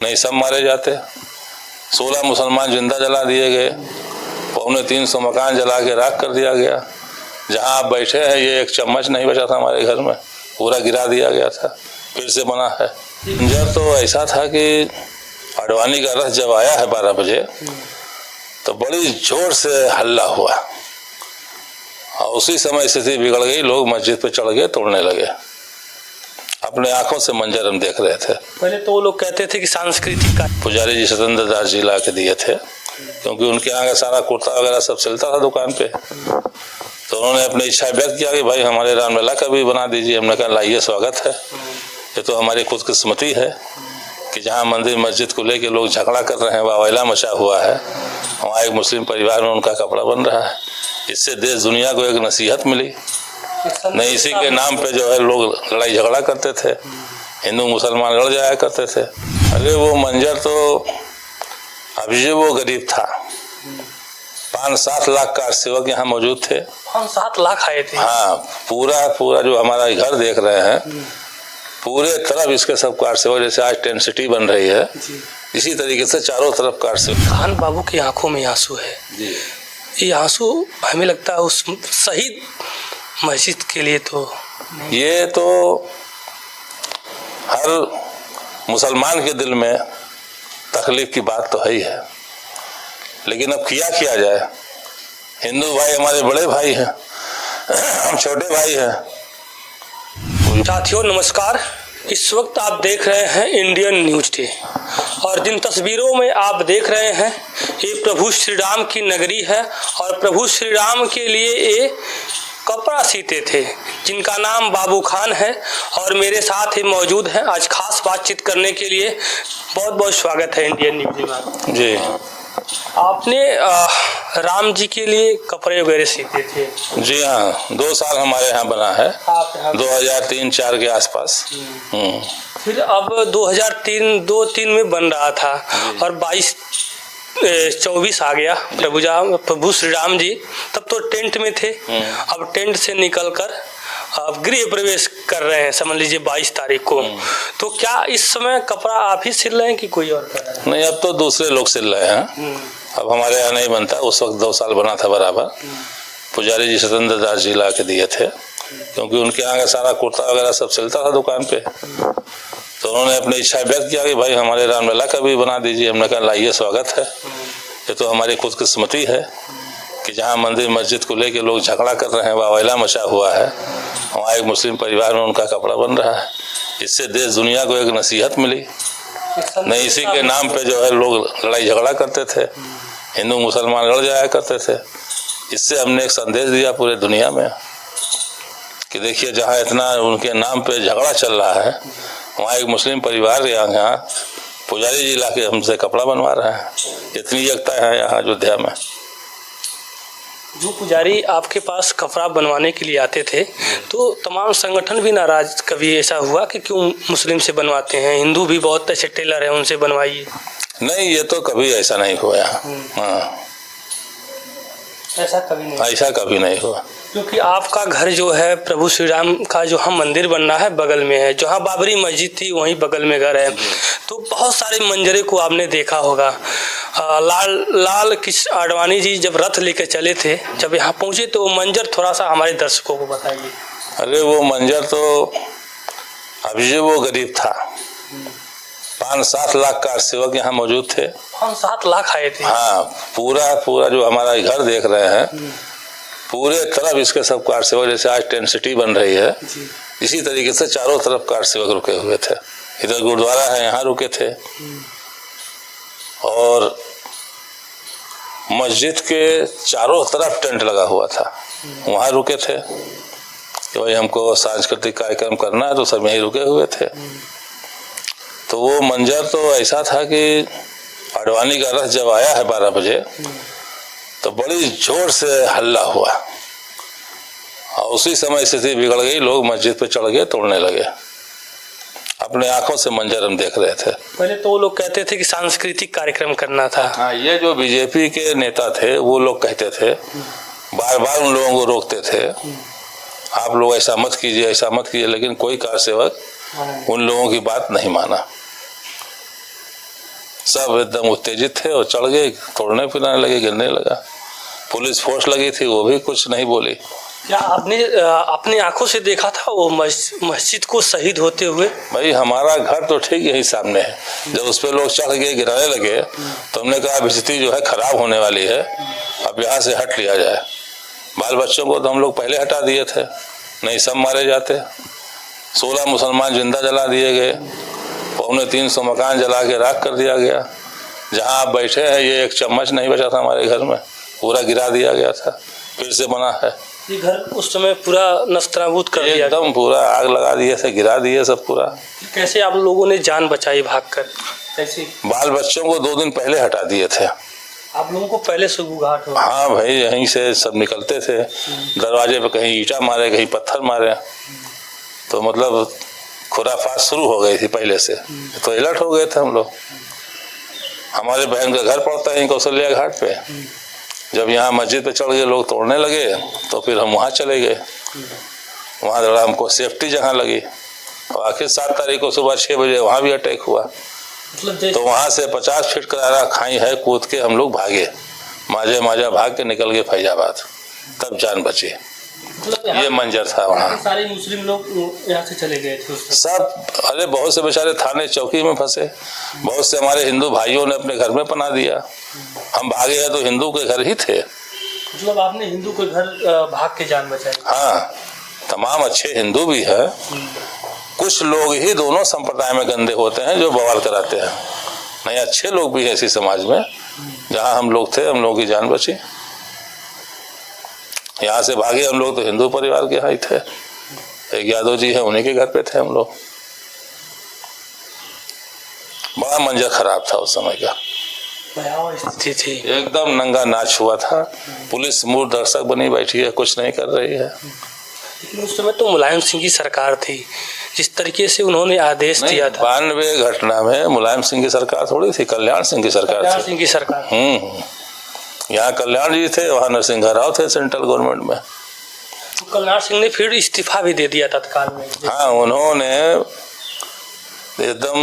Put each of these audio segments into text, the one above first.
नहीं, सब मारे जाते। 16 मुसलमान जिंदा जला दिए गए, 350 मकान जला के राख कर दिया गया। जहां आप बैठे हैं ये एक चम्मच नहीं बचा था हमारे घर में, पूरा गिरा दिया गया था, फिर से बना है। जब तो ऐसा था कि आडवाणी का रथ जब आया है 12 बजे तो बड़ी जोर से हल्ला हुआ और उसी समय स्थिति बिगड़ गई। लोग मस्जिद पे चढ़ गए, तोड़ने लगे। अपने आंखों से मंजर हम देख रहे थे। पहले तो वो लोग कहते थे कि सांस्कृतिक पुजारी जी सतेंद्र दास जी ला के दिए थे, क्योंकि उनके यहाँ का सारा कुर्ता वगैरह सब चलता था दुकान पे। तो उन्होंने अपनी इच्छा व्यक्त किया कि भाई हमारे रामलला का भी बना दीजिए। हमने कहा लाइए, स्वागत है। ये तो हमारी खुदकिस्मती है कि जहाँ मंदिर मस्जिद को लेके लोग झगड़ा कर रहे हैं, वावैला मचा हुआ है, वहाँ एक मुस्लिम परिवार में उनका कपड़ा बन रहा है। इससे देश दुनिया को एक नसीहत मिली। नहीं, इसी के नाम पे जो है लोग लड़ाई झगड़ा करते थे, हिंदू मुसलमान लड़ जाया करते थे। अरे वो मंजर तो अभी वो गरीब था। 5-7 लाख कार सेवक यहाँ मौजूद थे। 5-7 लाख आए थे। हाँ, पूरा जो हमारा घर देख रहे हैं, पूरे तरफ इसके सब कार सेवक। जैसे आज टेंट सिटी बन रही है, इसी तरीके से चारों तरफ कार सेवक। खान बाबू की आंखों में आंसू है जी। ये आंसू हमें लगता है उस शहीद मस्जिद के लिए तो ये तो हर मुसलमान के दिल में तकलीफ की बात तो है ही है, लेकिन अब किया जाए। हिंदू भाई हमारे बड़े भाई हैं, हम छोटे भाई हैं। साथियों नमस्कार, इस वक्त आप देख रहे हैं इंडियन न्यूज डे और जिन तस्वीरों में आप देख रहे हैं ये प्रभु श्री राम की नगरी है और प्रभु श्री राम के लिए ये कपड़ा सीते थे जिनका नाम बाबू खान है और मेरे साथ ही मौजूद हैं। आज खास बातचीत करने के लिए बहुत बहुत स्वागत है इंडियन न्यूज में जी। आपने राम जी के लिए कपड़े वगैरह सीते थे? जी हाँ, 2 साल हमारे यहाँ बना है, आप 2003-04 के आसपास। फिर अब 2003 में बन रहा था और 22-24 आ गया। प्रभु श्री राम जी तब तो टेंट में थे, अब टेंट से निकलकर अब गृह प्रवेश कर रहे हैं, समझ लीजिए 22 तारीख को। तो क्या इस समय कपड़ा आप ही सिल रहे हैं कि कोई और कर रहा है? नहीं, अब तो दूसरे लोग सिल रहे हैं। अब हमारे यहाँ नहीं बनता। उस वक्त 2 साल बना था बराबर। पुजारी जी सतेंद्र दास जी ला के दिए थे, क्योंकि उनके यहाँ का सारा कुर्ता वगैरह सब चलता था दुकान पे। तो उन्होंने अपनी इच्छा व्यक्त किया कि भाई हमारे रामलला का भी बना दीजिए। हमने कहा लाइए, स्वागत है। ये तो हमारी खुदकिस्मती है कि जहाँ मंदिर मस्जिद को लेके लोग झगड़ा कर रहे हैं, वावैला मचा हुआ है, वहाँ एक मुस्लिम परिवार में उनका कपड़ा बन रहा है। इससे देश दुनिया को एक नसीहत मिली। नहीं, इसी के नाम पे जो है लोग लड़ाई झगड़ा करते थे, हिंदू मुसलमान लड़ जाया करते थे। इससे हमने एक संदेश दिया पूरे दुनिया में कि देखिए, जहाँ इतना उनके नाम पे झगड़ा चल रहा है, वहाँ एक मुस्लिम परिवार यहाँ पुजारी जी लाके हमसे कपड़ा बनवा रहा है। इतनी एकता है यहाँ अयोध्या में। जो पुजारी आपके पास कपड़ा बनवाने के लिए आते थे तो तमाम संगठन भी नाराज, कभी ऐसा हुआ कि क्यों मुस्लिम से बनवाते हैं? हिंदू भी बहुत ऐसे टेलर हैं, उनसे बनवाइए। नहीं, ये तो कभी ऐसा नहीं हुआ। हाँ, ऐसा कभी नहीं हुआ। क्योंकि आपका घर जो है प्रभु श्री राम का जो हम मंदिर बनना है बगल में है, जहाँ बाबरी मस्जिद थी वहीं बगल में घर है। तो बहुत सारे मंजरे को आपने देखा होगा। लाल कृष्ण आडवाणी जी जब रथ लेकर चले थे, जब यहाँ पहुँचे तो वो मंजर थोड़ा सा हमारे दर्शकों को बताइए। अरे वो मंजर तो अभी वो गरीब था। 5-7 लाख कार सेवक यहाँ मौजूद थे। 5-7 लाख आए थे। हाँ, पूरा जो हमारा घर देख रहे हैं, पूरे तरफ इसके सब कार सेवक। जैसे आज टेंट सिटी बन रही है, इसी तरीके से चारों तरफ कार सेवक रुके हुए थे। इधर गुरुद्वारा है, यहाँ रुके थे, और मस्जिद के चारों तरफ टेंट लगा हुआ था, वहाँ रुके थे कि भाई हमको सांस्कृतिक कार्यक्रम करना है, तो सब यहीं रुके हुए थे। तो वो मंजर तो ऐसा था कि आडवाणी का रथ जब आया है 12 बजे तो बड़ी जोर से हल्ला हुआ और उसी समय स्थिति बिगड़ गई। लोग मस्जिद पे चढ़ गए, तोड़ने लगे। अपने आंखों से मंजर हम देख रहे थे। पहले तो वो लोग कहते थे कि सांस्कृतिक कार्यक्रम करना था। हाँ, ये जो बीजेपी के नेता थे वो लोग कहते थे, बार उन लोगों को रोकते थे, आप लोग ऐसा मत कीजिए, ऐसा मत कीजिए, लेकिन कोई कार सेवक उन लोगों की बात नहीं माना। सब एकदम उत्तेजित थे और चढ़ गए, तोड़ने पिलाने लगे, गिरने लगा। पुलिस फोर्स लगी थी, वो भी कुछ नहीं बोली। क्या आपने अपनी आंखों से देखा था वो मस्जिद को शहीद होते हुए? भाई हमारा घर तो ठीक यही सामने है, जब उस पर लोग चढ़ गए, गिराने लगे, तो हमने कहा स्थिति जो है खराब होने वाली है, अब यहाँ से हट लिया जाए। बाल बच्चों को तो हम लोग पहले हटा दिए थे, नहीं सब मारे जाते। 16 मुसलमान जिंदा जला दिए गए, 350 मकान जला के राख कर दिया गया। जहाँ आप बैठे हैं ये एक चम्मच नहीं बचा था हमारे घर में, पूरा गिरा दिया गया था, फिर से बना है। ये घर उस समय पूरा नस्तनाबूद कर दिया, एकदम पूरा आग लगा दिए थे, गिरा दिए सब पूरा। कैसे आप लोगों ने जान बचाई भागकर? कैसे? बाल बच्चों को 2 दिन पहले हटा दिए थे। आप लोगों को पहले से घाट हो? हाँ भाई, यहीं से सब निकलते थे, दरवाजे पे कहीं ईंटा मारे, कहीं पत्थर मारे, तो मतलब खुराफात शुरू हो गई थी पहले से, तो अलर्ट हो गए थे हम लोग। हमारे बहन का घर पड़ता है कौशल्या घाट पे, जब यहाँ मस्जिद पे चढ़ गए लोग, तोड़ने लगे, तो फिर हम वहाँ चले गए। वहाँ थोड़ा हमको सेफ्टी जगह लगी, और आखिर 7 तारीख को सुबह 6 बजे वहाँ भी अटैक हुआ। तो वहाँ से 50 फीट का खाई है, कूद के हम लोग भागे, माजा भाग के निकल गए फैजाबाद, तब जान बची। ये मंजर था वहाँ। सारे मुस्लिम लोग यहाँ से चले गए थे सब। अरे बहुत से बेचारे थाने चौकी में फंसे, बहुत से हमारे हिंदू भाइयों ने अपने घर में पना दिया। हम भागे हैं तो हिंदू के घर ही थे। मतलब आपने हिंदू के घर भाग के जान बचाई? हाँ, तमाम अच्छे हिंदू भी है, कुछ लोग ही दोनों संप्रदाय में गंदे होते हैं जो बवाल कराते हैं, नहीं अच्छे लोग भी है इसी समाज में। जहाँ हम लोग थे, हम लोगों की जान बची। यहाँ से भागे हम लोग तो हिंदू परिवार के यहाँ ही थे, एक यादव जी है, उन्हीं के घर पे थे हम लोग। बड़ा मंजर खराब था उस समय का, स्थिति थी, एकदम नंगा नाच हुआ था। पुलिस मूर्ख दर्शक बनी बैठी है, कुछ नहीं कर रही है। लेकिन उस समय तो मुलायम सिंह की सरकार थी, जिस तरीके से उन्होंने आदेश दिया था। 92 घटना में मुलायम सिंह की सरकार थोड़ी थी, कल्याण सिंह की सरकार थी। कल्याण सिंह की सरकार। यहाँ कल्याण जी थे, वहाँ नरसिंह राव थे सेंट्रल गवर्नमेंट में। तो कल्याण सिंह ने फिर इस्तीफा भी दे दिया तत्काल में। हाँ, उन्होंने एकदम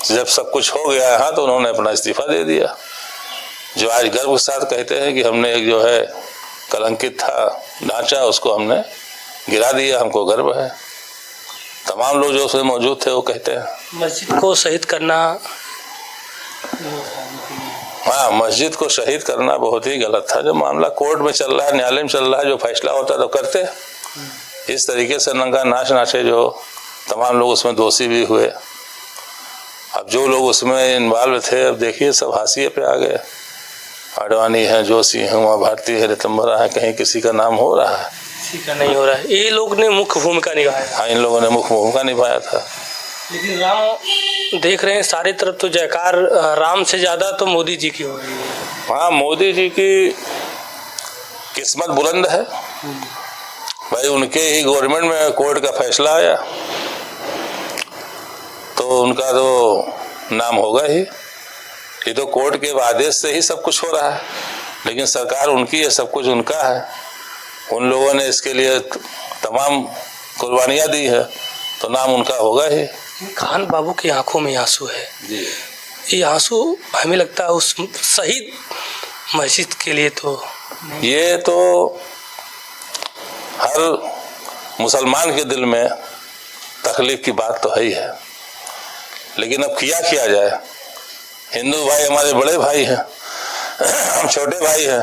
जब सब कुछ हो गया है तो उन्होंने अपना इस्तीफा दे दिया। जो आज गर्व के साथ कहते हैं कि हमने एक जो है कलंकित था ढांचा, उसको हमने गिरा दिया, हमको गर्व है। तमाम लोग जो उसमें मौजूद थे वो कहते हैं मस्जिद को शहीद करना, हाँ, मस्जिद को शहीद करना बहुत ही गलत था। जब मामला कोर्ट में चल रहा है, न्यायालय में चल रहा है, जो फैसला होता है तो करते। इस तरीके से नंगा नाच नाचे जो तमाम लोग उसमें दोषी भी हुए। अब जो लोग उसमें इन्वॉल्व थे, अब देखिए सब हाशिए पे आ गए। आडवाणी है, जोशी है, उमा भारती है, रितंबरा है, कहीं किसी का नाम हो रहा है, किसी का नहीं हो रहा है। ये लोग ने मुख्य भूमिका निभाया। हाँ, इन लोगों ने मुख्य भूमिका निभाया था। लेकिन राम देख रहे हैं सारी तरफ तो जयकार राम से ज्यादा तो मोदी जी की हो रही है। हाँ, मोदी जी की किस्मत बुलंद है भाई, उनके ही गवर्नमेंट में कोर्ट का फैसला आया तो उनका तो नाम होगा ही। ये तो कोर्ट के आदेश से ही सब कुछ हो रहा है, लेकिन सरकार उनकी है, सब कुछ उनका है। उन लोगों ने इसके लिए तमाम कुर्बानियां दी है, तो नाम उनका होगा ही। खान बाबू की आंखों में आंसू है जी। ये आंसू हमें लगता है उस शहीद मस्जिद के लिए तो ये तो हर मुसलमान के दिल में तकलीफ की बात तो है ही है, लेकिन अब किया जाए। हिंदू भाई हमारे बड़े भाई हैं, हम छोटे भाई हैं।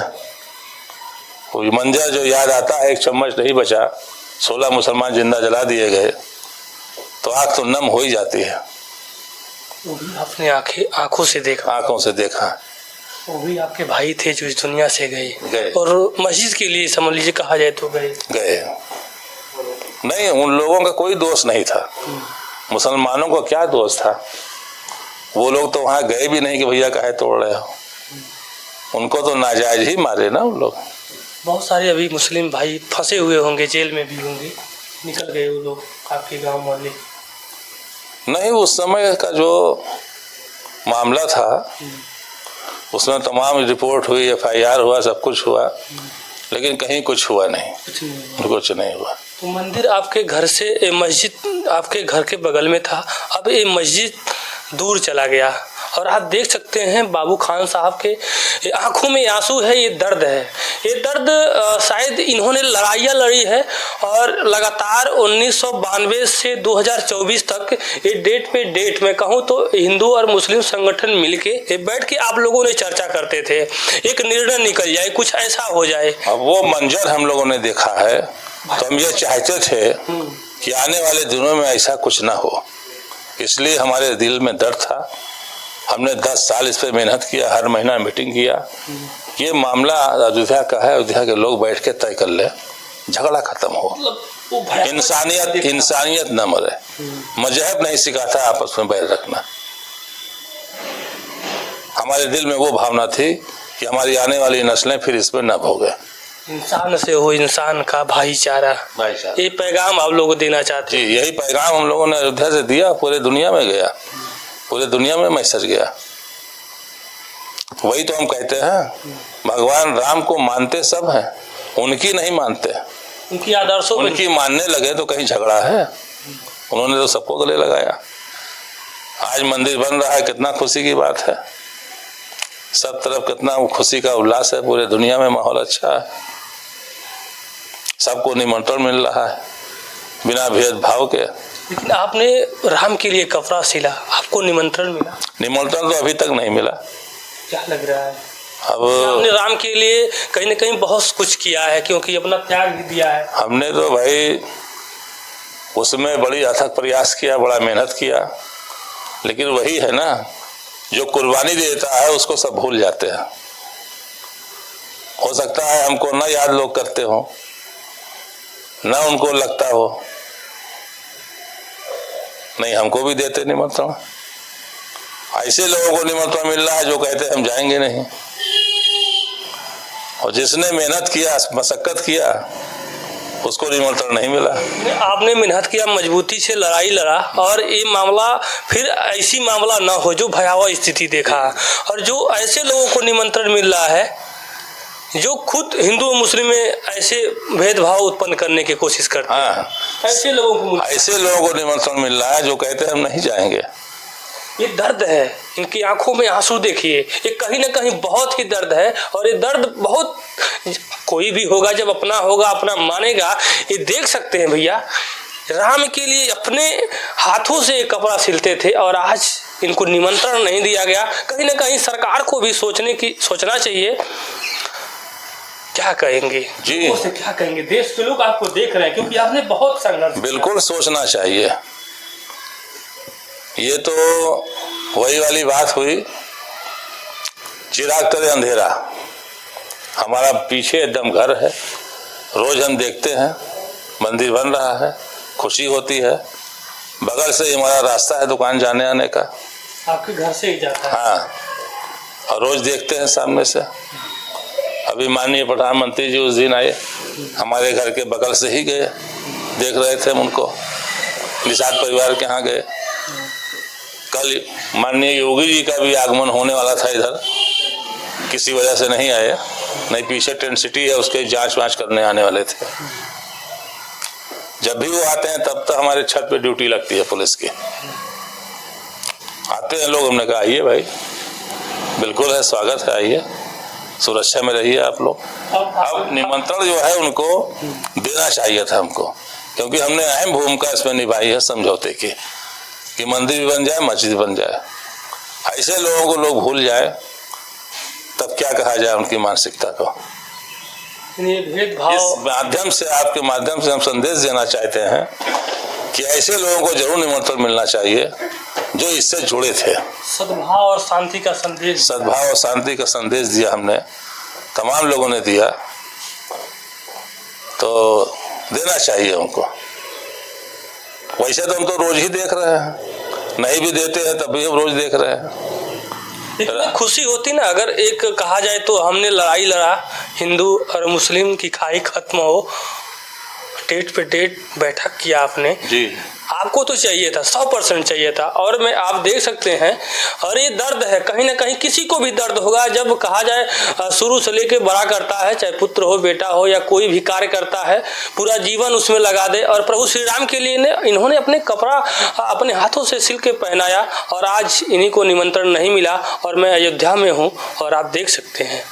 कोई मंजर जो याद आता है, एक चम्मच नहीं बचा, 16 मुसलमान जिंदा जला दिए गए, तो आंख तो नम हो ही जाती है। वो भी आपने आंखों से देखा। वो भी आपके भाई थे जो इस दुनिया से गए। और मस्जिद के लिए समझ लीजिए कहा जाए तो गए नहीं, उन लोगों का कोई दोष नहीं था। मुसलमानों को क्या दोष था? वो लोग तो वहां गए भी नहीं कि भैया काहे तोड़ रहे हो, उनको तो नाजायज ही मारे ना उन लोग। बहुत सारे अभी मुस्लिम भाई फंसे हुए होंगे, जेल में भी होंगे, निकल गए वो लोग आपके गांव मोहल्ले? नहीं, उस समय का जो मामला था उसमें तमाम रिपोर्ट हुई, FIR हुआ, सब कुछ हुआ, लेकिन कहीं कुछ हुआ नहीं, कुछ नहीं हुआ। तो मंदिर आपके घर से, मस्जिद आपके घर के बगल में था, अब ये मस्जिद दूर चला गया और आप देख सकते हैं बाबू खान साहब के आंखों में आंसू है, ये दर्द है। ये दर्द शायद इन्होंने लड़ाइयाँ लड़ी है और लगातार 1992 से 2024 तक ये डेट पे डेट में कहूँ तो हिंदू और मुस्लिम संगठन मिलके बैठ के आप लोगों ने चर्चा करते थे, एक निर्णय निकल जाए, कुछ ऐसा हो जाए। अब वो मंजर हम लोगों ने देखा है तो हम ये चाहते थे कि आने वाले दिनों में ऐसा कुछ ना हो, इसलिए हमारे दिल में दर्द था। हमने 10 साल इस पर मेहनत किया, हर महीना मीटिंग किया। ये मामला अयोध्या का है, अयोध्या के लोग बैठ के तय कर ले, झगड़ा खत्म हो, इंसानियत न मरे। मजहब नहीं सिखाता आपस में बैर रखना। हमारे दिल में वो भावना थी कि हमारी आने वाली नस्लें फिर इसमें न भोगे। इंसान से हो इंसान का भाईचारा, ये पैगाम आप लोगों को देना चाहते हैं। यही पैगाम हम लोगों ने अयोध्या से दिया, पूरे दुनिया में गया, पूरे दुनिया में मैसेज गया। वही तो हम कहते हैं, भगवान राम को मानते सब हैं, उनकी नहीं मानते। उनकी आदर्शों उनकी मानने लगे तो कहीं झगड़ा है। उन्होंने तो सबको गले लगाया। आज मंदिर बन रहा है, कितना खुशी की बात है। सब तरफ कितना खुशी का उल्लास है, पूरे दुनिया में माहौल अच्छा है, सबको निमंत्रण मिल रहा है बिना भेदभाव के। लेकिन आपने राम के लिए कपड़ा सिला, आपको निमंत्रण मिला? निमंत्रण तो अभी तक नहीं मिला। क्या लग रहा है? अब आपने राम के लिए कहीं न कहीं बहुत कुछ किया है, क्योंकि अपना त्याग भी दिया है। हमने तो भाई उसमें बड़ी अथक प्रयास किया, बड़ा मेहनत किया, लेकिन वही है ना, जो कुर्बानी देता है उसको सब भूल जाते हैं। हो सकता है हमको ना याद लोग करते हो, ना उनको लगता हो, नहीं हमको भी देते निमंत्रण। ऐसे लोगों को निमंत्रण मिल रहा है जो कहते हम जाएंगे नहीं, और जिसने मेहनत किया, मशक्कत किया, उसको निमंत्रण नहीं मिला। आपने मेहनत किया, मजबूती से लड़ाई लड़ा, और ये मामला फिर ऐसी मामला ना हो जो भयावह स्थिति देखा, और जो ऐसे लोगों को निमंत्रण मिल रहा है जो खुद हिंदू और मुस्लिम में ऐसे भेदभाव उत्पन्न करने की कोशिश करते हैं। हाँ, ऐसे लोगों को निमंत्रण मिल रहा है जो कहते हैं हम नहीं जाएंगे। ये दर्द है, इनकी आंखों में आंसू देखिए, ये कहीं ना कहीं बहुत ही दर्द है। और ये दर्द बहुत, कोई भी होगा जब अपना होगा, अपना मानेगा। ये देख सकते हैं भैया, राम के लिए अपने हाथों से कपड़ा सिलते थे और आज इनको निमंत्रण नहीं दिया गया। कहीं ना कहीं सरकार को भी सोचना चाहिए। क्या कहेंगे जी? क्या कहेंगे? देश के लोग आपको देख रहे हैं, क्योंकि आपने बहुत संघर्ष। बिल्कुल सोचना चाहिए। ये तो वही वाली बात हुई, चिराग तले अंधेरा। हमारा पीछे एकदम घर है, रोज हम देखते हैं मंदिर बन रहा है, खुशी होती है। बगल से हमारा रास्ता है दुकान जाने आने का, आपके घर से ही जाता है। हाँ, और रोज देखते हैं सामने से। अभी माननीय प्रधानमंत्री जी उस दिन आए, हमारे घर के बगल से ही गए, देख रहे थे उनको, निषाद परिवार के यहाँ गए। कल माननीय योगी जी का भी आगमन होने वाला था इधर, किसी वजह से नहीं आए, नहीं पीछे टेंट सिटी है उसके जांच वांच करने आने वाले थे। जब भी वो आते हैं तब तो हमारे छत पे ड्यूटी लगती है पुलिस की। आते हैं लोग, हमने कहा आइए भाई, बिल्कुल है, स्वागत है, आइए, सुरक्षा में रहिए आप लोग। अब निमंत्रण जो है उनको देना चाहिए था हमको, क्योंकि हमने अहम भूमिका इसमें निभाई है समझौते की, कि मंदिर भी बन जाए, मस्जिद बन जाए। ऐसे लोगों को लोग भूल जाए तब क्या कहा जाए उनकी मानसिकता को। इस माध्यम से, आपके माध्यम से हम संदेश देना चाहते हैं कि ऐसे लोगों को जरूर निमंत्रण मिलना चाहिए जो इससे जुड़े थे। सद्भाव और शांति का संदेश, सद्भाव और शांति का संदेश दिया हमने, तमाम लोगों ने दिया, तो देना चाहिए उनको। वैसे तो हम तो रोज ही देख रहे हैं, नहीं भी देते हैं तब भी हम रोज देख रहे हैं। इतनी खुशी होती ना, अगर एक कहा जाए तो हमने लड़ाई लड़ा, हिंदू और मुस्लिम की खाई खत्म हो, डेट पे डेट बैठक किया आपने जी। आपको तो चाहिए था, 100% चाहिए था। और मैं आप देख सकते हैं, और ये दर्द है, कहीं ना कहीं किसी को भी दर्द होगा जब कहा जाए शुरू से लेके बड़ा करता है, चाहे पुत्र हो, बेटा हो, या कोई भी कार्य करता है, पूरा जीवन उसमें लगा दे। और प्रभु श्री राम के लिए इन्होंने अपने कपड़ा अपने हाथों से सिल के पहनाया, और आज इन्हीं को निमंत्रण नहीं मिला और मैं अयोध्या में हूँ। और आप देख सकते हैं